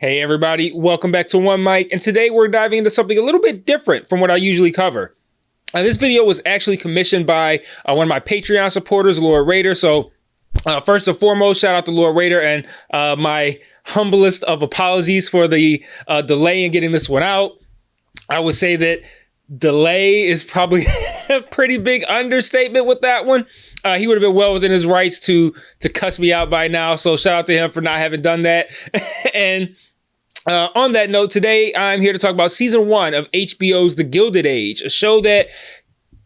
Hey everybody, welcome back to One Mic, and today we're diving into something a little bit different from what I usually cover. This video was actually commissioned by one of my Patreon supporters, Lord Raider. So first and foremost, shout out to Lord Raider, and my humblest of apologies for the delay in getting this one out. I would say that delay is probably a pretty big understatement with that one. He would have been well within his rights to cuss me out by now. So shout out to him for not having done that. And on that note, today I'm here to talk about season 1 of HBO's The Gilded Age, a show that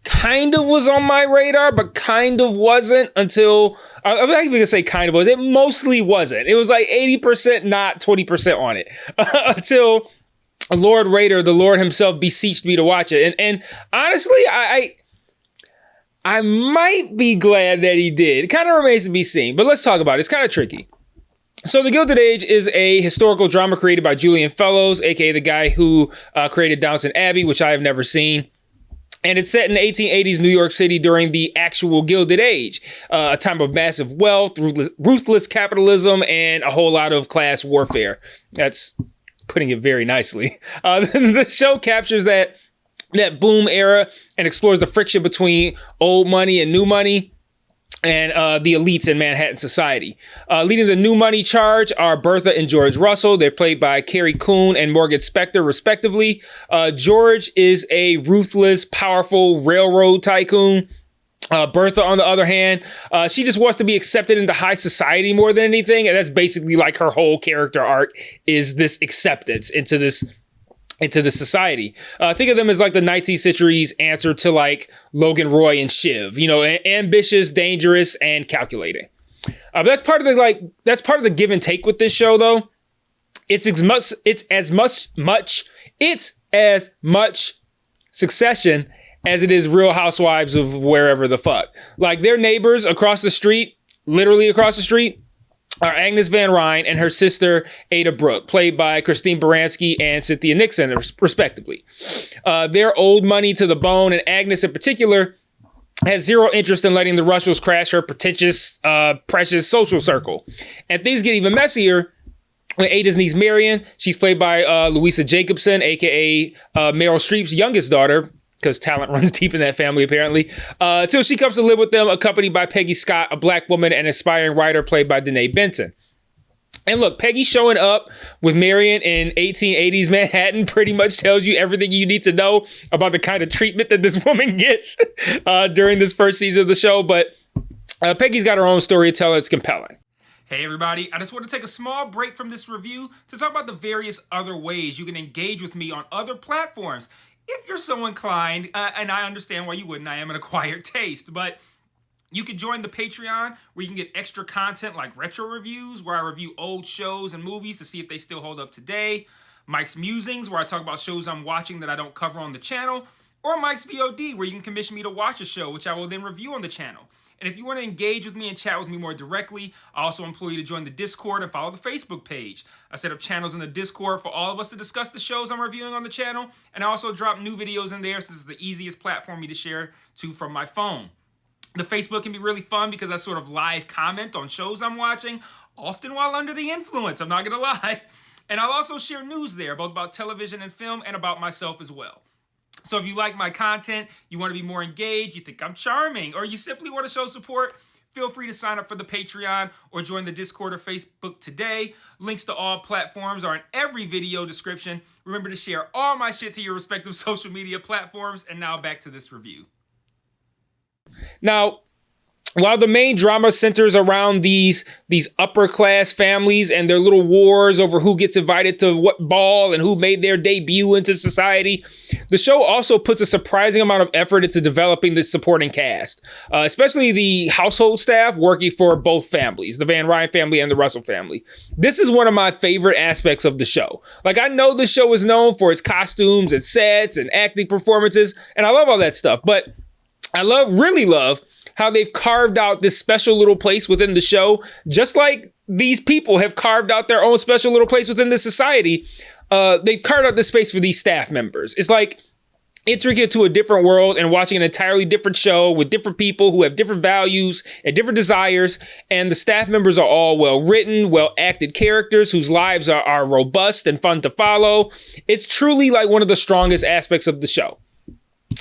kind of was on my radar, but kind of wasn't until, I'm not even gonna say kind of was, it mostly wasn't. It was like 80% not, 20% on it, until Lord Raider, the Lord himself, beseeched me to watch it. And honestly, I might be glad that he did. It kind of remains to be seen, but let's talk about it. It's kind of tricky. So The Gilded Age is a historical drama created by Julian Fellowes, aka the guy who created Downton Abbey, which I have never seen. And it's set in the 1880s New York City during the actual Gilded Age, a time of massive wealth, ruthless capitalism, and a whole lot of class warfare. That's putting it very nicely. The show captures that boom era and explores the friction between old money and new money, and the elites in Manhattan society. Leading the new money charge are Bertha and George Russell. They're played by Carrie Coon and Morgan Spector, respectively. George is a ruthless, powerful railroad tycoon. Bertha, on the other hand, she just wants to be accepted into high society more than anything. And that's basically like her whole character arc, is this acceptance into this society. Think of them as like the 19th century's answer to like Logan Roy and Shiv, you know, ambitious, dangerous, and calculating. But that's part of the give and take with this show, though. It's as much Succession as it is Real Housewives of wherever the fuck. Like, their neighbors across the street, literally across the street, are Agnes Van Ryn and her sister Ada Brooke, played by Christine Baranski and Cynthia Nixon, respectively. They're old money to the bone, and Agnes in particular has zero interest in letting the Russells crash her pretentious, precious social circle. And things get even messier when Ada's niece Marion, she's played by Louisa Jacobson, aka Meryl Streep's youngest daughter, because talent runs deep in that family, apparently, till she comes to live with them, accompanied by Peggy Scott, a black woman and aspiring writer played by Danae Benton. And look, Peggy showing up with Marion in 1880s Manhattan pretty much tells you everything you need to know about the kind of treatment that this woman gets during this first season of the show. But Peggy's got her own story to tell. It's compelling. Hey everybody, I just want to take a small break from this review to talk about the various other ways you can engage with me on other platforms. If you're so inclined, and I understand why you wouldn't, I am an acquired taste, but you can join the Patreon where you can get extra content like retro reviews, where I review old shows and movies to see if they still hold up today, Mike's Musings, where I talk about shows I'm watching that I don't cover on the channel, or Mike's VOD, where you can commission me to watch a show, which I will then review on the channel. And if you want to engage with me and chat with me more directly, I also implore you to join the Discord and follow the Facebook page. I set up channels in the Discord for all of us to discuss the shows I'm reviewing on the channel, and I also drop new videos in there, so this is the easiest platform for me to share to from my phone. The Facebook can be really fun because I sort of live comment on shows I'm watching, often while under the influence, I'm not going to lie. And I'll also share news there, both about television and film, and about myself as well. So if you like my content, you want to be more engaged, you think I'm charming, or you simply want to show support, feel free to sign up for the Patreon or join the Discord or Facebook today. Links to all platforms are in every video description. Remember to share all my shit to your respective social media platforms. And now back to this review. Now, while the main drama centers around these upper class families and their little wars over who gets invited to what ball and who made their debut into society, the show also puts a surprising amount of effort into developing the supporting cast, especially the household staff working for both families, the Van Ryn family and the Russell family. This is one of my favorite aspects of the show. Like, I know the show is known for its costumes and sets and acting performances, and I love all that stuff, but I really love how they've carved out this special little place within the show, just like these people have carved out their own special little place within this society. They've carved out this space for these staff members. It's like entering into a different world and watching an entirely different show with different people who have different values and different desires. And the staff members are all well written, well acted characters whose lives are robust and fun to follow. It's truly like one of the strongest aspects of the show.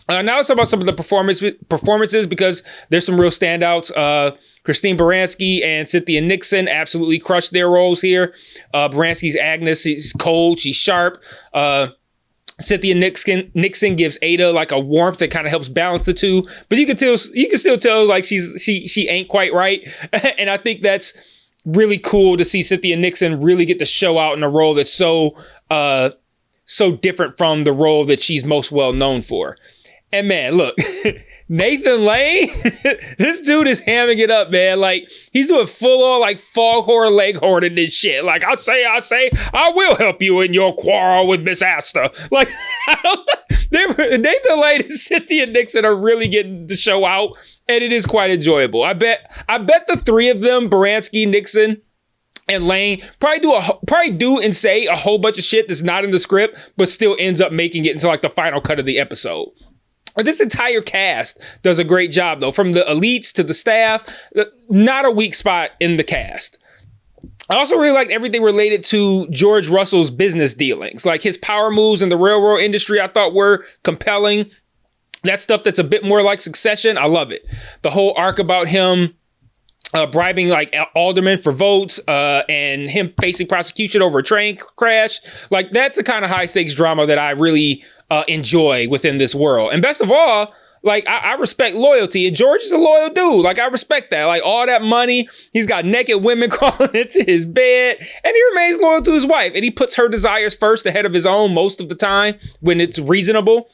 Now let's talk about some of the performances, because there's some real standouts. Christine Baranski and Cynthia Nixon absolutely crushed their roles here. Baranski's Agnes, she's cold, she's sharp. Cynthia Nixon gives Ada like a warmth that kind of helps balance the two, but you can still tell like she ain't quite right. And I think that's really cool to see Cynthia Nixon really get to show out in a role that's so different from the role that she's most well known for. And man, look, Nathan Lane, this dude is hamming it up, man. Like, he's doing full on like foghorn leghorn in this shit. Like, I say, I will help you in your quarrel with Miss Astor. Like, Nathan Lane and Cynthia Nixon are really getting to show out, and it is quite enjoyable. I bet the three of them, Baranski, Nixon, and Lane, probably do and say a whole bunch of shit that's not in the script, but still ends up making it into like the final cut of the episode. This entire cast does a great job, though. From the elites to the staff, not a weak spot in the cast. I also really liked everything related to George Russell's business dealings. Like his power moves in the railroad industry, I thought were compelling. That stuff that's a bit more like Succession, I love it. The whole arc about him bribing like aldermen for votes and him facing prosecution over a train crash. Like, that's the kind of high stakes drama that I really enjoy within this world. And best of all, like, I respect loyalty, and George is a loyal dude. Like, I respect that. Like, all that money, he's got naked women crawling into his bed, and he remains loyal to his wife, and he puts her desires first ahead of his own most of the time when it's reasonable.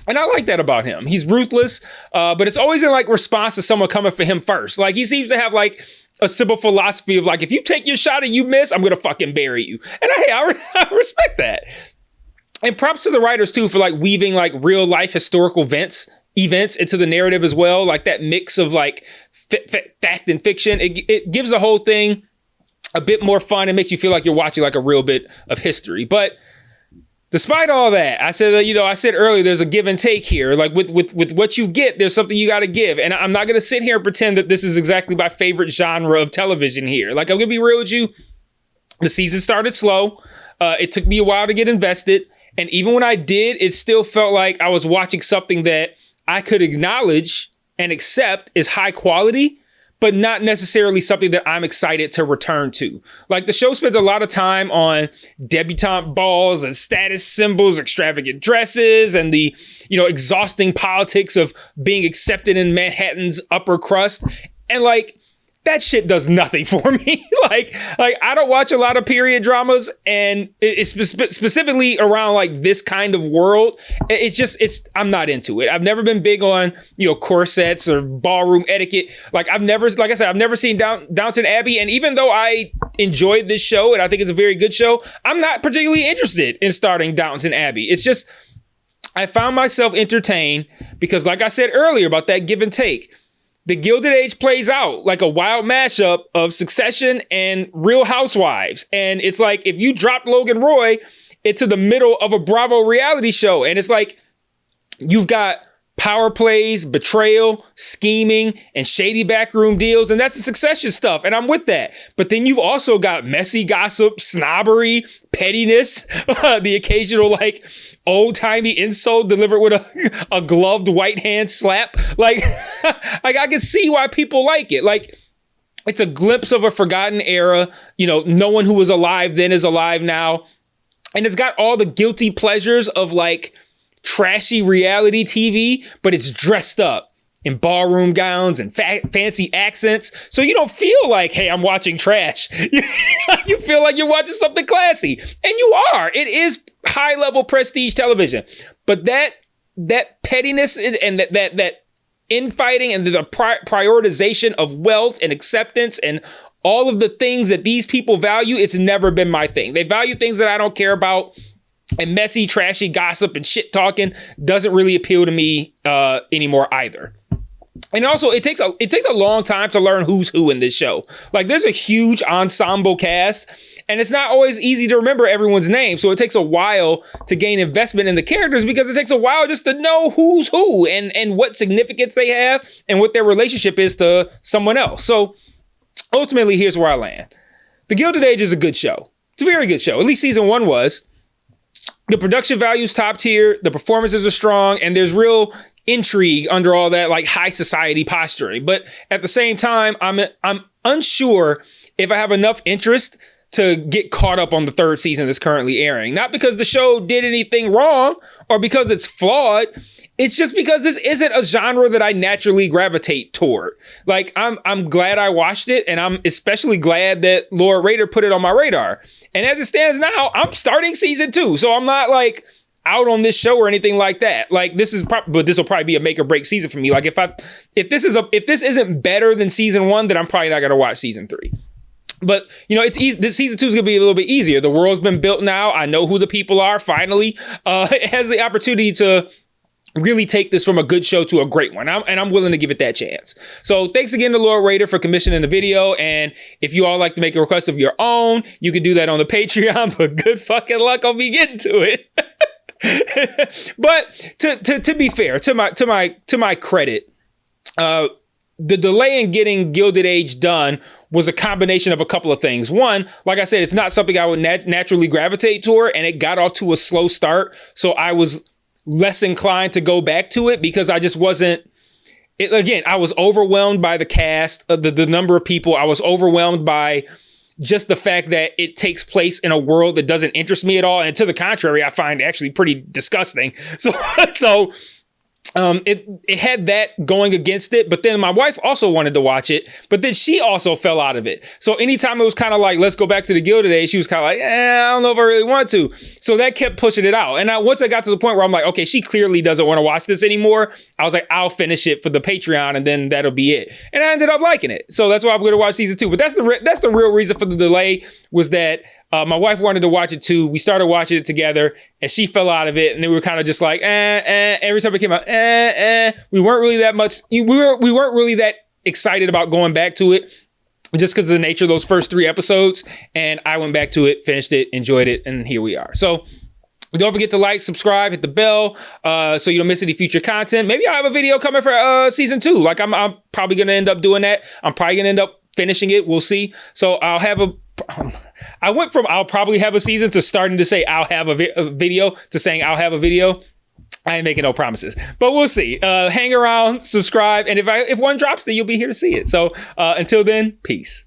And I like that about him. He's ruthless, but it's always in like response to someone coming for him first. Like, he seems to have like a simple philosophy of like, if you take your shot and you miss, I'm going to fucking bury you. And I respect that. And props to the writers too for like weaving like real life historical events into the narrative as well. Like that mix of like fact and fiction. It gives the whole thing a bit more fun and makes you feel like you're watching like a real bit of history. But despite all that, I said earlier, there's a give and take here. Like with what you get, there's something you got to give. And I'm not going to sit here and pretend that this is exactly my favorite genre of television here. Like, I'm going to be real with you. The season started slow. It took me a while to get invested. And even when I did, it still felt like I was watching something that I could acknowledge and accept is high quality, but not necessarily something that I'm excited to return to. Like, the show spends a lot of time on debutante balls and status symbols, extravagant dresses, and the, exhausting politics of being accepted in Manhattan's upper crust. And like, that shit does nothing for me. like I don't watch a lot of period dramas, and it's specifically around like this kind of world. I'm not into it. I've never been big on, corsets or ballroom etiquette. Like I've never seen Downton Abbey. And even though I enjoyed this show and I think it's a very good show, I'm not particularly interested in starting Downton Abbey. It's just, I found myself entertained because, like I said earlier about that give and take, the Gilded Age plays out like a wild mashup of Succession and Real Housewives. And it's like, if you dropped Logan Roy into the middle of a Bravo reality show, and it's like, you've got power plays, betrayal, scheming, and shady backroom deals. And that's the Succession stuff. And I'm with that. But then you've also got messy gossip, snobbery, pettiness, the occasional like old-timey insult delivered with a gloved white hand slap. Like I can see why people like it. Like, it's a glimpse of a forgotten era. No one who was alive then is alive now. And it's got all the guilty pleasures of like trashy reality TV, but it's dressed up in ballroom gowns and fancy accents. So you don't feel like, hey, I'm watching trash. You feel like you're watching something classy. And you are. It is high level prestige television. But that pettiness and that infighting and the prioritization of wealth and acceptance and all of the things that these people value, it's never been my thing. They value things that I don't care about. And messy, trashy gossip and shit talking doesn't really appeal to me anymore either. And also, it takes a long time to learn who's who in this show. Like, there's a huge ensemble cast, And it's not always easy to remember everyone's name. So it takes a while to gain investment in the characters because it takes a while just to know who's who and what significance they have and what their relationship is to someone else. So ultimately, here's where I land. The Gilded Age is a good show. It's a very good show. At least season 1 was. The production value's top tier. The performances are strong. And there's real intrigue under all that like high society posturing. But at the same time, I'm unsure if I have enough interest to get caught up on the 3rd season that's currently airing. Not because the show did anything wrong or because it's flawed. It's just because this isn't a genre that I naturally gravitate toward. Like, I'm glad I watched it, and I'm especially glad that Lord Raider put it on my radar. And as it stands now, I'm starting season 2, so I'm not like out on this show or anything like that. Like, but this will probably be a make or break season for me. Like, if this isn't better than season 1, then I'm probably not gonna watch season 3. But, you know, it's easy. This season 2 is going to be a little bit easier. The world's been built now. I know who the people are, finally. It has the opportunity to really take this from a good show to a great one. And I'm willing to give it that chance. So thanks again to Lord Raider for commissioning the video. And if you all like to make a request of your own, you can do that on the Patreon, but good fucking luck on me getting to it. But to be fair, to my credit, the delay in getting Gilded Age done was a combination of a couple of things. One, like I said, it's not something I would naturally gravitate toward, and it got off to a slow start. So I was less inclined to go back to it because I just wasn't. Again, I was overwhelmed by the cast, the number of people. I was overwhelmed by just the fact that it takes place in a world that doesn't interest me at all. And to the contrary, I find actually pretty disgusting. So it had that going against it, but then my wife also wanted to watch it, but then she also fell out of it. So anytime it was kind of like, let's go back to the Gilded Age, she was kind of like, I don't know if I really want to. So that kept pushing it out. And once I got to the point where I'm like, okay, she clearly doesn't want to watch this anymore, I was like, I'll finish it for the Patreon and then that'll be it. And I ended up liking it. So that's why I'm going to watch season 2. But that's the real reason for the delay, was that my wife wanted to watch it too. We started watching it together and she fell out of it. And then we were kind of just like, every time it came out, we weren't really that much. We weren't really that excited about going back to it just because of the nature of those first 3 episodes. And I went back to it, finished it, enjoyed it. And here we are. So don't forget to like, subscribe, hit the bell so you don't miss any future content. Maybe I'll have a video coming for season 2. Like I'm probably going to end up doing that. I'm probably going to end up finishing it. We'll see. So I'll have I went from I'll probably have a season to starting to say I'll have a video to saying I'll have a video. I ain't making no promises, but we'll see. Hang around, subscribe, and if one drops, then you'll be here to see it. So until then, peace.